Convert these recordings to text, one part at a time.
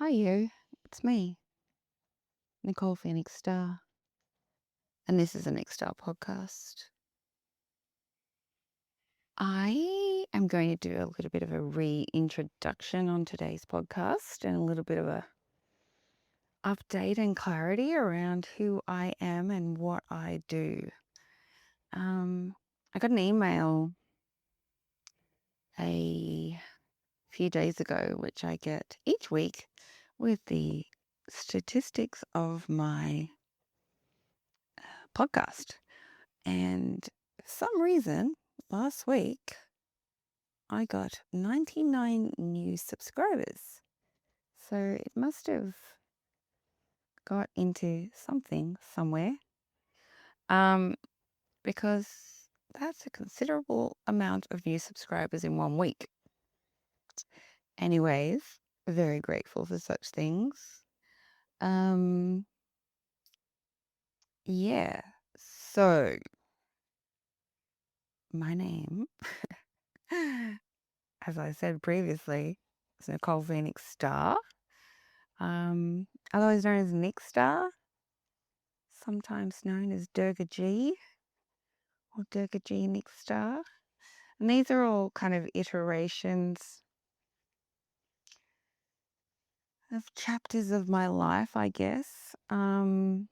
Hi, you. It's me, Nicole Phoenix Star, and this is a NikStarr podcast. I am going to do a little bit of a reintroduction on today's podcast and a little bit of a update and clarity around who I am and what I do. I got an email a few days ago, which I get each week, with the statistics of my podcast. And for some reason, last week, I got 99 new subscribers. So it must have got into something somewhere. Because that's a considerable amount of new subscribers in 1 week. Anyways, very grateful for such things. Yeah. So my name, as I said previously, is Nicole Phoenix Star. Otherwise known as NikStarr, sometimes known as Durga G or Durga G NikStarr. And these are all kind of iterations of chapters of my life, I guess. Durga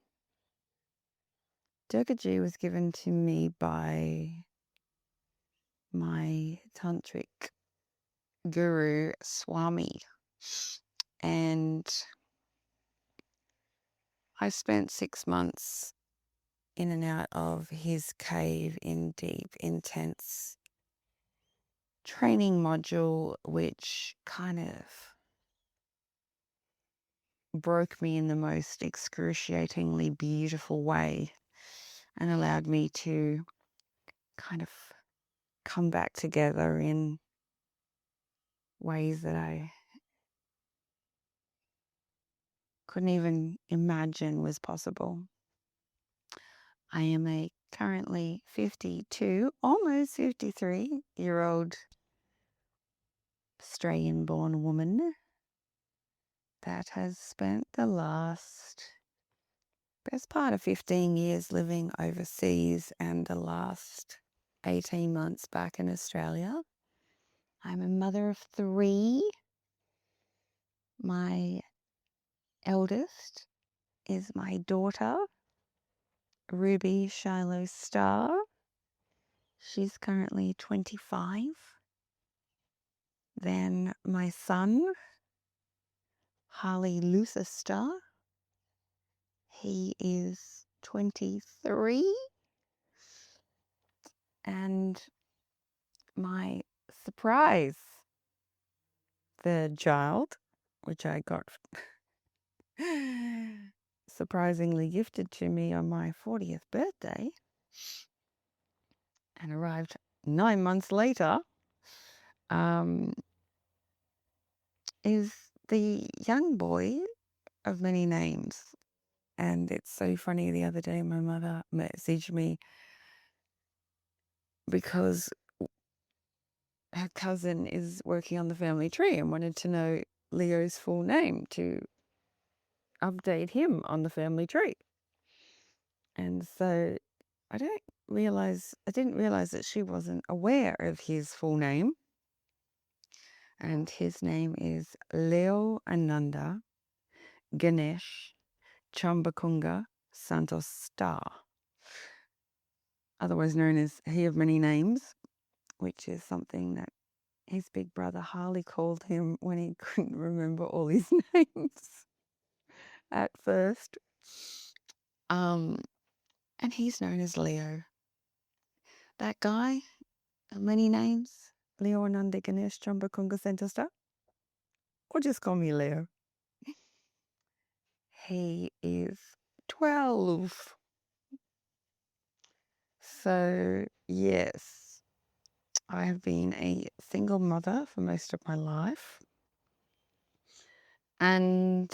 G was given to me by my tantric guru, Swami. And I spent 6 months in and out of his cave in deep, intense training module, which kind of broke me in the most excruciatingly beautiful way and allowed me to kind of come back together in ways that I couldn't even imagine was possible. I am a currently 52, almost 53-year-old Australian-born woman that has spent the best part of 15 years living overseas and the last 18 months back in Australia. I'm a mother of 3. My eldest is my daughter, Ruby Shiloh Star. She's currently 25. Then my son, Harley Luther Star. He is 23. And my surprise third child, which I got surprisingly gifted to me on my 40th birthday and arrived 9 months later, is the young boy of many names. And it's so funny, the other day my mother messaged me because her cousin is working on the family tree and wanted to know Leo's full name to update him on the family tree. And so I didn't realize that she wasn't aware of his full name. And his name is Leo Ananda Ganesh Chambakunga Santos Star, otherwise known as He of Many Names, which is something that his big brother Harley called him when he couldn't remember all his names at first. And he's known as Leo. That guy of many names, Leo Ananda Ganesh Chambakunga Santos Star, or just call me Leo. He is 12. So, yes, I have been a single mother for most of my life. And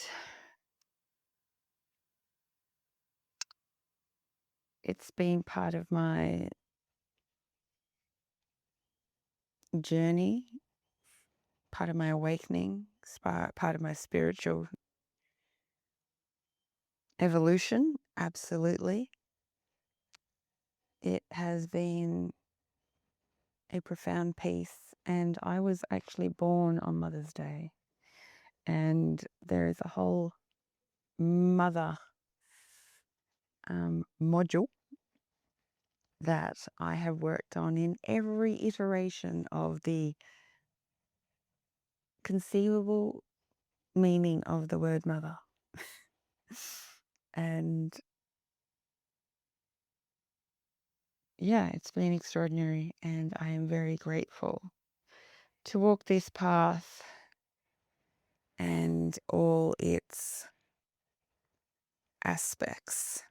it's been part of my journey, part of my awakening part of my spiritual evolution. Absolutely. It has been a profound piece, and I was actually born on Mother's Day, and there is a whole mother module that I have worked on in every iteration of the conceivable meaning of the word mother. And yeah, it's been extraordinary, and I am very grateful to walk this path and all its aspects,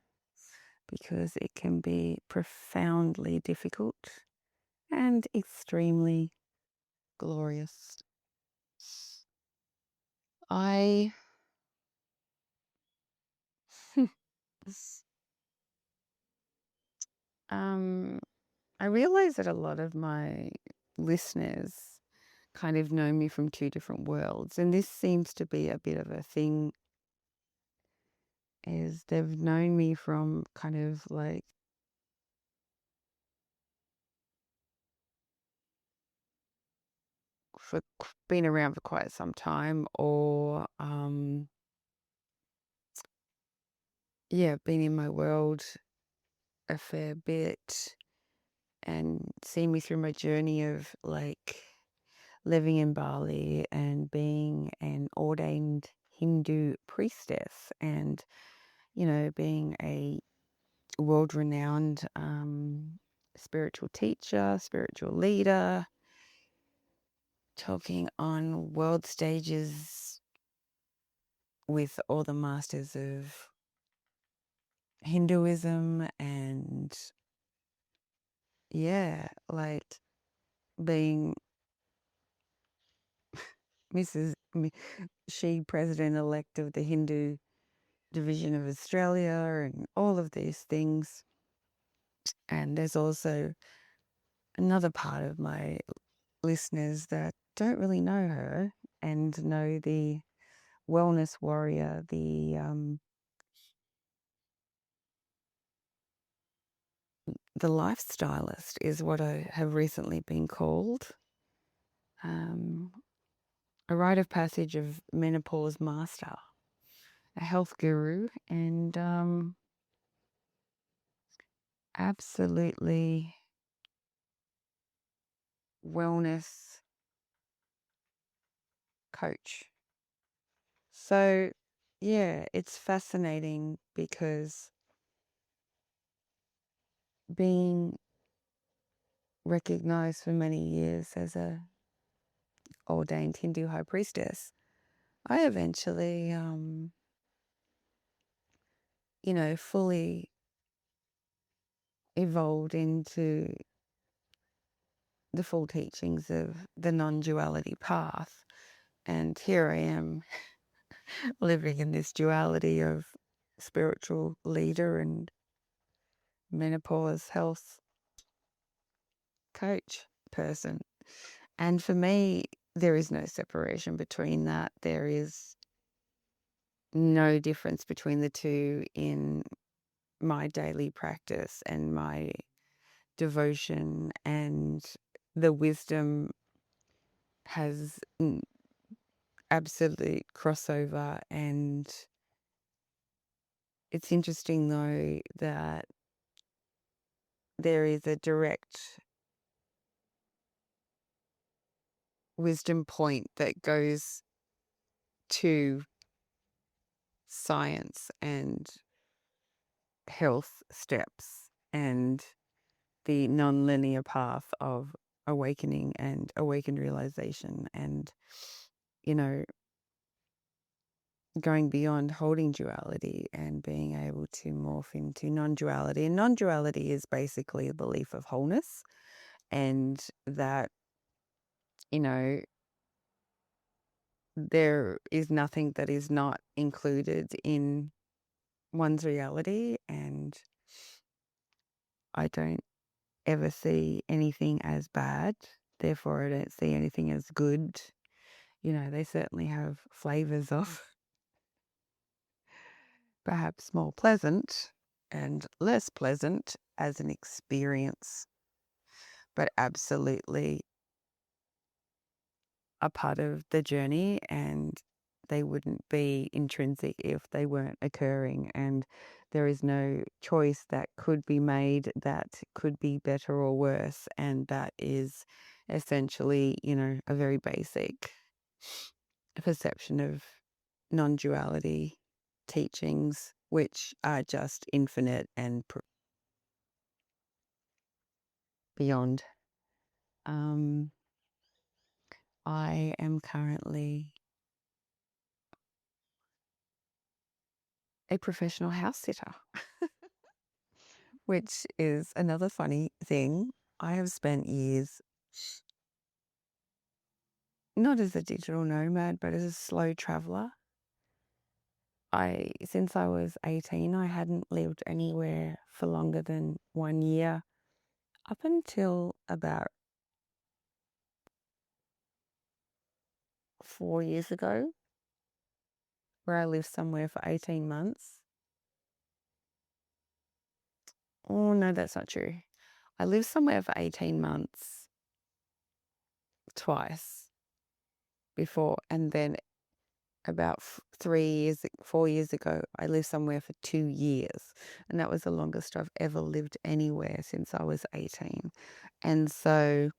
because it can be profoundly difficult and extremely glorious. I I realize that a lot of my listeners kind of know me from two different worlds, and this seems to be a bit of a thing, is they've known me from kind of like for been around for quite some time, or yeah, been in my world a fair bit, and seen me through my journey of like living in Bali and being an ordained Hindu priestess, and being a world-renowned spiritual teacher, spiritual leader, talking on world stages with all the masters of Hinduism, and yeah, like being she president-elect of the Hindu division of Australia, and all of these things. And there's also another part of my listeners that don't really know her and know the wellness warrior, the lifestylist is what I have recently been called. A rite of passage of menopause master, a health guru, and absolutely wellness coach. So yeah, it's fascinating because being recognized for many years as a ordained Hindu high priestess, I eventually fully evolved into the full teachings of the non-duality path. And here I am living in this duality of spiritual leader and menopause health coach person. And for me, there is no separation between that. There is no difference between the two in my daily practice and my devotion, and the wisdom has absolute crossover. And it's interesting though that there is a direct wisdom point that goes to science and health steps and the non-linear path of awakening and awakened realization, and going beyond holding duality and being able to morph into non-duality. And non-duality is basically a belief of wholeness, and that there is nothing that is not included in one's reality, and I don't ever see anything as bad, therefore I don't see anything as good. they certainly have flavors of perhaps more pleasant and less pleasant as an experience, but absolutely a part of the journey, and they wouldn't be intrinsic if they weren't occurring. And there is no choice that could be made that could be better or worse. And that is essentially, a very basic perception of non duality teachings, which are just infinite and beyond. I am currently a professional house sitter, which is another funny thing. I have spent years not as a digital nomad, but as a slow traveler. Since I was 18, I hadn't lived anywhere for longer than 1 year, up until about 4 years ago, where I lived somewhere for 18 months. Oh, no, that's not true. I lived somewhere for 18 months twice before, and then about 4 years ago, I lived somewhere for 2 years, and that was the longest I've ever lived anywhere since I was 18. And so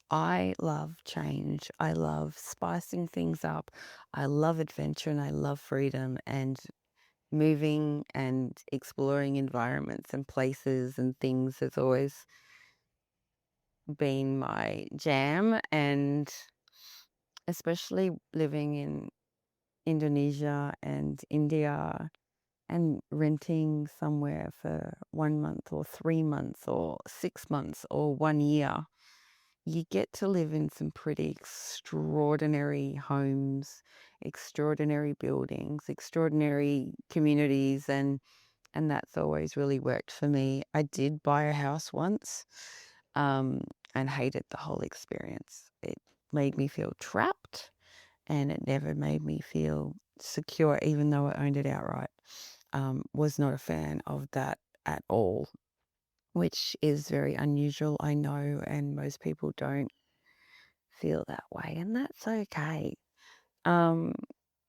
I love change. I love spicing things up. I love adventure and I love freedom, and moving and exploring environments and places and things has always been my jam. And especially living in Indonesia and India and renting somewhere for 1 month or 3 months or 6 months or 1 year, you get to live in some pretty extraordinary homes, extraordinary buildings, extraordinary communities, and that's always really worked for me. I did buy a house once, and hated the whole experience. It made me feel trapped, and it never made me feel secure, even though I owned it outright. Was not a fan of that at all, which is very unusual, I know, and most people don't feel that way, and that's okay. Um,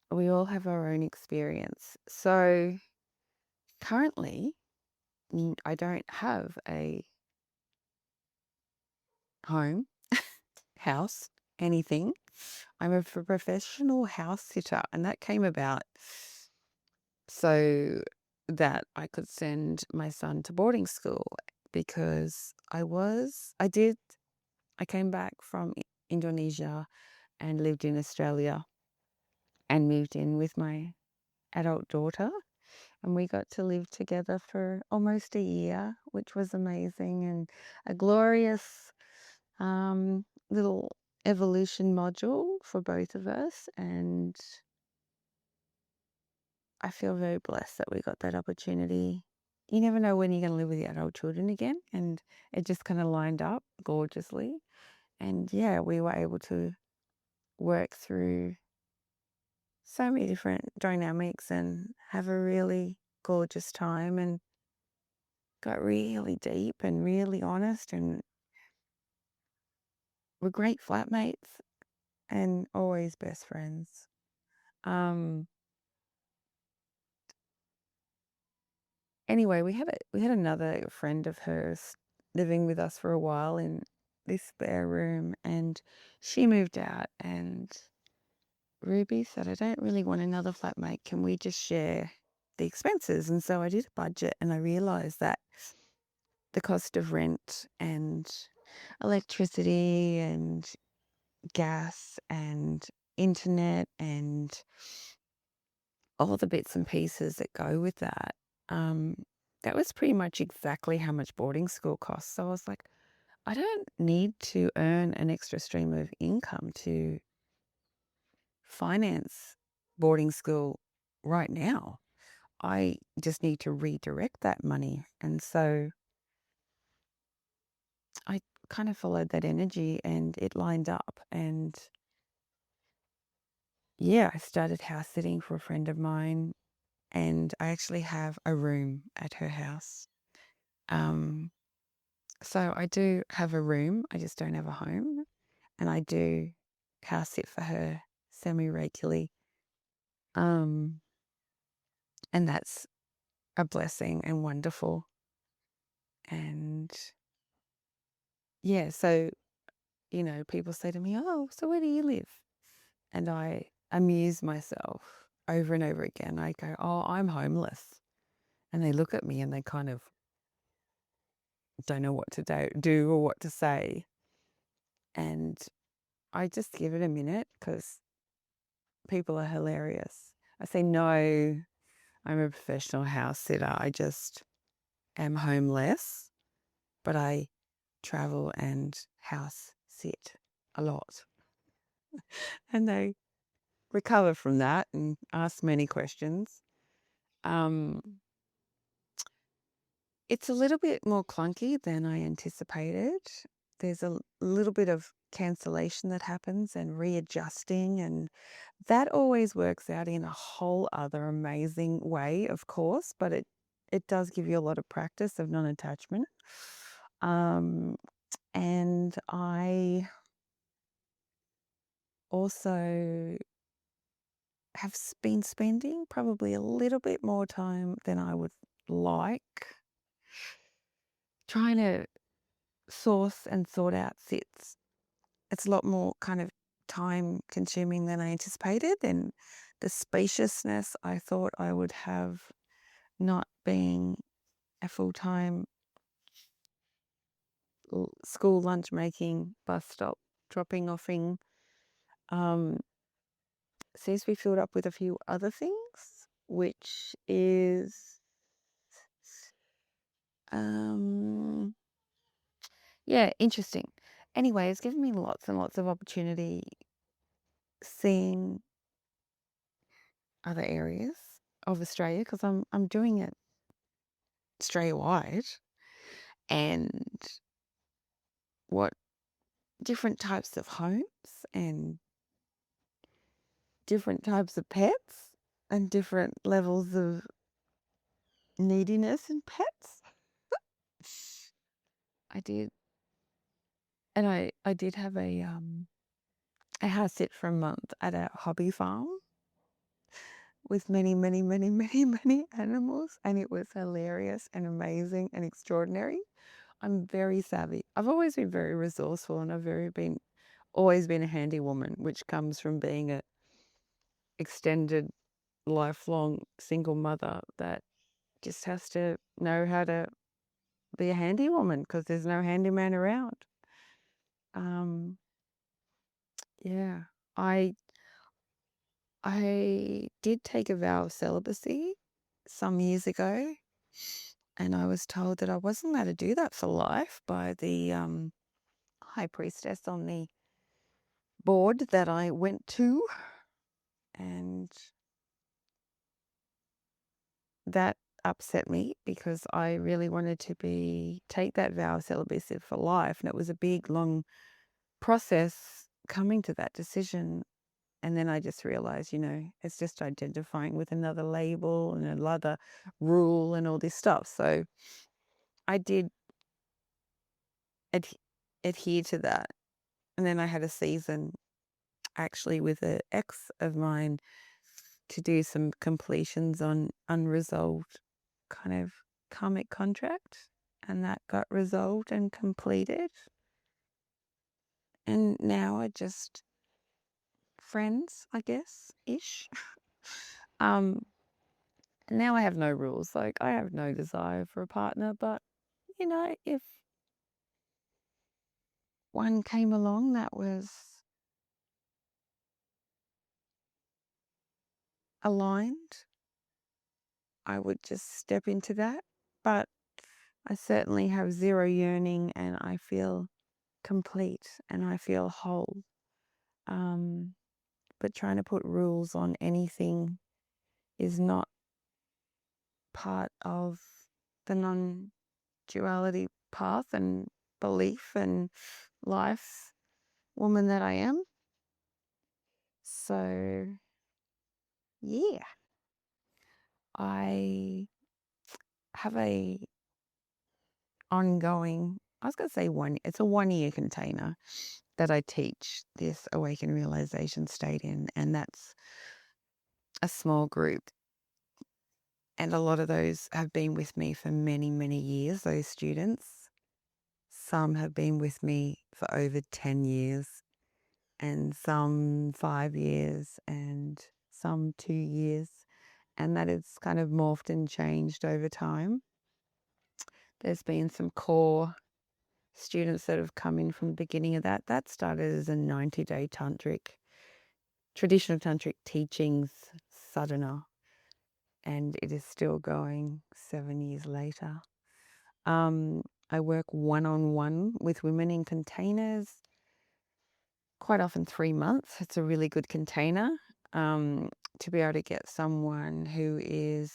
we all have our own experience. So currently, I don't have a home, house, anything. I'm a professional house sitter, and that came about so that I could send my son to boarding school, because I came back from Indonesia and lived in Australia and moved in with my adult daughter, and we got to live together for almost a year, which was amazing and a glorious little evolution module for both of us. And I feel very blessed that we got that opportunity. You never know when you're going to live with your adult children again, and it just kind of lined up gorgeously. And yeah, we were able to work through so many different dynamics and have a really gorgeous time, and got really deep and really honest, and we're great flatmates and always best friends. Um, anyway, we had another friend of hers living with us for a while in this spare room, and she moved out, and Ruby said, I don't really want another flatmate. Can we just share the expenses? And so I did a budget, and I realized that the cost of rent and electricity and gas and internet and all the bits and pieces that go with that, um, that was pretty much exactly how much boarding school costs. So I was like, I don't need to earn an extra stream of income to finance boarding school right now. I just need to redirect that money. And so I kind of followed that energy, and it lined up. And yeah, I started house sitting for a friend of mine, and I actually have a room at her house. Um, so I do have a room, I just don't have a home, and I do house sit for her semi-regularly. Um, and that's a blessing and wonderful. And yeah, so, people say to me, "Oh, so where do you live?" And I amuse myself over and over again. I go, "Oh, I'm homeless." And they look at me and they kind of don't know what to do or what to say. And I just give it a minute because people are hilarious. I say, "No, I'm a professional house sitter. I just am homeless, but I travel and house sit a lot." And they recover from that and ask many questions. Um, it's a little bit more clunky than I anticipated. There's a little bit of cancellation that happens and readjusting, and that always works out in a whole other amazing way, of course, but it does give you a lot of practice of non-attachment. Um, and I also have been spending probably a little bit more time than I would like trying to source and sort out sits. It's a lot more kind of time consuming than I anticipated, and the spaciousness I thought I would have not being a full-time school lunch making, bus stop dropping offing, um, seems to be filled up with a few other things, which is um yeah, interesting. Anyway, it's given me lots and lots of opportunity seeing other areas of Australia because I'm doing it Australia wide, and what different types of homes and different types of pets and different levels of neediness in pets. I did, and I did have a house sit for a month at a hobby farm with many, many, many, many, many animals, and it was hilarious and amazing and extraordinary. I'm very savvy. I've always been very resourceful, and always been a handy woman, which comes from being a extended lifelong single mother that just has to know how to be a handy woman because there's no handyman around. Um, yeah, I I did take a vow of celibacy some years ago, and I was told that I wasn't allowed to do that for life by the high priestess on the board that I went to, and that upset me because I really wanted to take that vow of celibacy for life, and it was a big, long process coming to that decision. And then I just realized, it's just identifying with another label and another rule and all this stuff. So I did adhere to that. And then I had a season actually with an ex of mine to do some completions on unresolved kind of karmic contract. And that got resolved and completed. And now I just friends, I guess, ish. um, Now I have no rules. Like, I have no desire for a partner, but if one came along that was aligned, I would just step into that. But I certainly have zero yearning, and I feel complete and I feel whole. Um, but trying to put rules on anything is not part of the non-duality path and belief and life woman that I am. So yeah, I have a ongoing, I was going to say it's a 1 year container that I teach this awaken realization state in, and that's a small group. And a lot of those have been with me for many, many years, those students. Some have been with me for over 10 years, and some 5 years, and some 2 years. And that has kind of morphed and changed over time. There's been some core students that have come in from the beginning of that. That started as a 90-day traditional tantric teachings sadhana, and it is still going 7 years later. I work one-on-one with women in containers, quite often 3 months. It's a really good container to be able to get someone who is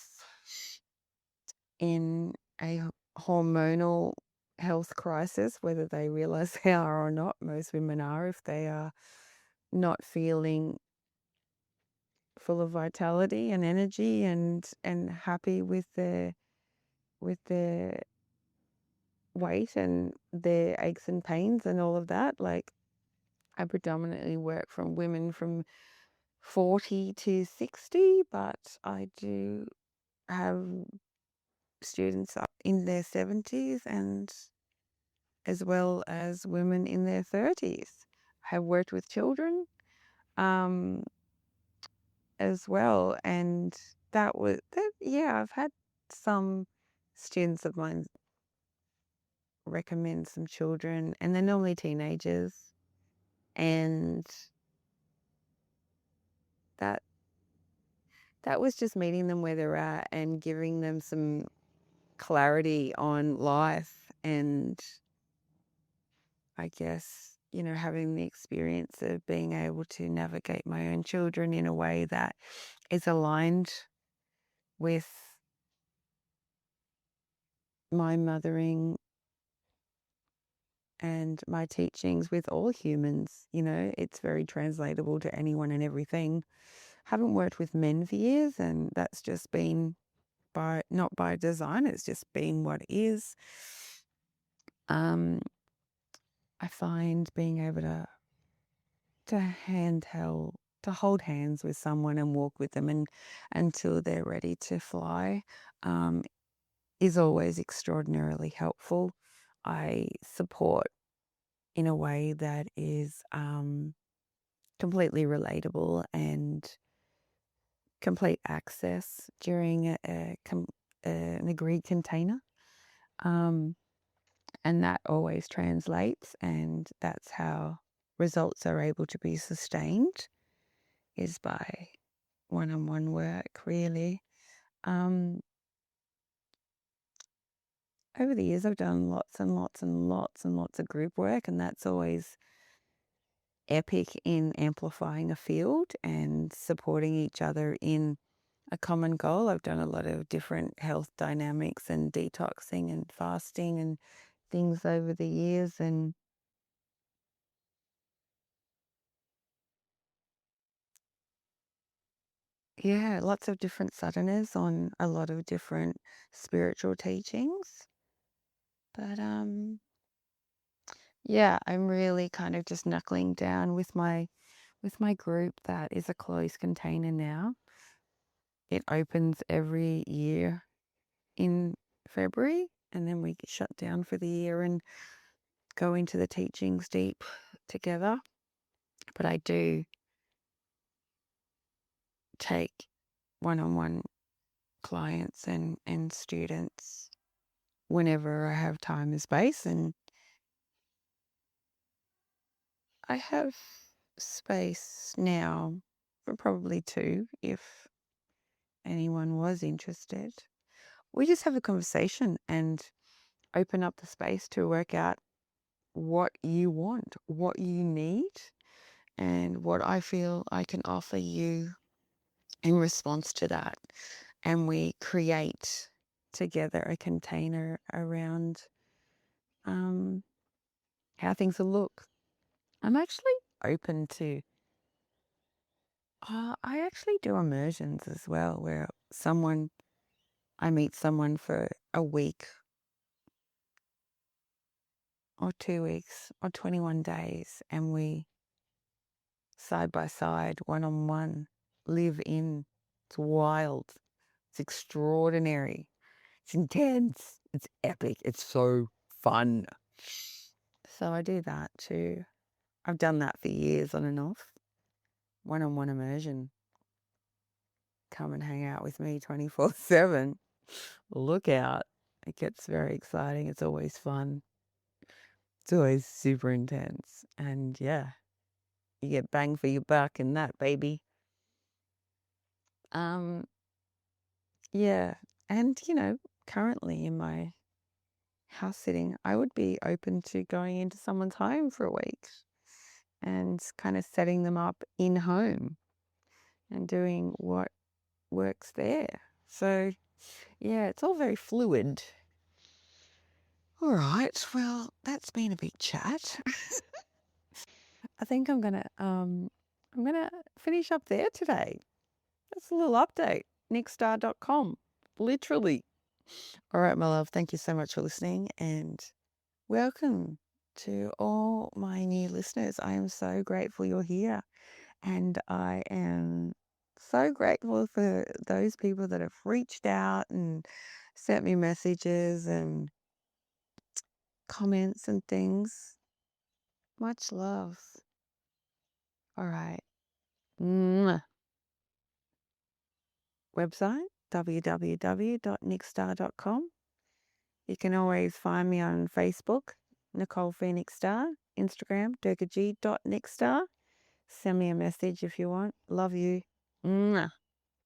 in a hormonal health crisis, whether they realize they are or not. Most women are, if they are not feeling full of vitality and energy and happy with their weight and their aches and pains and all of that. Like, I predominantly work from women from 40 to 60, but I do have students up in their 70s, and as well as women in their 30s. I have worked with children um, as well, and yeah, I've had some students of mine recommend some children, and they're normally teenagers, and that that was just meeting them where they're at and giving them some clarity on life, and I guess, having the experience of being able to navigate my own children in a way that is aligned with my mothering and my teachings with all humans. It's very translatable to anyone and everything. Haven't worked with men for years, and that's just been not by design, it's just been what it is. I find being able to hold hands with someone and walk with them and until they're ready to fly is always extraordinarily helpful. I support in a way that is completely relatable and complete access during an agreed container. And that always translates, and that's how results are able to be sustained, is by one-on-one work, really. Over the years, I've done lots and lots and lots and lots of group work, and that's always epic in amplifying a field and supporting each other in a common goal. I've done a lot of different health dynamics and detoxing and fasting and things over the years, and yeah, lots of different sadhanas on a lot of different spiritual teachings. But yeah, I'm really kind of just knuckling down with my group that is a closed container now. It opens every year in February, and then we get shut down for the year and go into the teachings deep together. But I do take one-on-one clients and students whenever I have time and space, and I have space now for probably two if anyone was interested. We just have a conversation and open up the space to work out what you want, what you need, and what I feel I can offer you in response to that. And we create together a container around how things will look. I'm actually open to I actually do immersions as well, where I meet someone for a week or 2 weeks or 21 days, and we side by side, one on one, live in. It's wild. It's extraordinary. It's intense. It's epic. It's so fun. So I do that too. I've done that for years on and off. One on one immersion. Come and hang out with me 24/7. Look out. It gets very exciting. It's always fun. It's always super intense. And yeah, you get bang for your buck in that, baby. Um, yeah. And, currently in my house sitting, I would be open to going into someone's home for a week and kind of setting them up in home and doing what works there. So, yeah, it's all very fluid. All right. Well, that's been a big chat. I think I'm gonna finish up there today. That's a little update. NikStarr.com. Literally. All right, my love. Thank you so much for listening, and welcome to all my new listeners. I am so grateful you're here, and I am so grateful for those people that have reached out and sent me messages and comments and things. Much love. All right. Mwah. Website www.nikstarr.com. You can always find me on Facebook, Nicole Phoenix Star, Instagram, durgaj.nikstarr. Send me a message if you want. Love you. Mwah.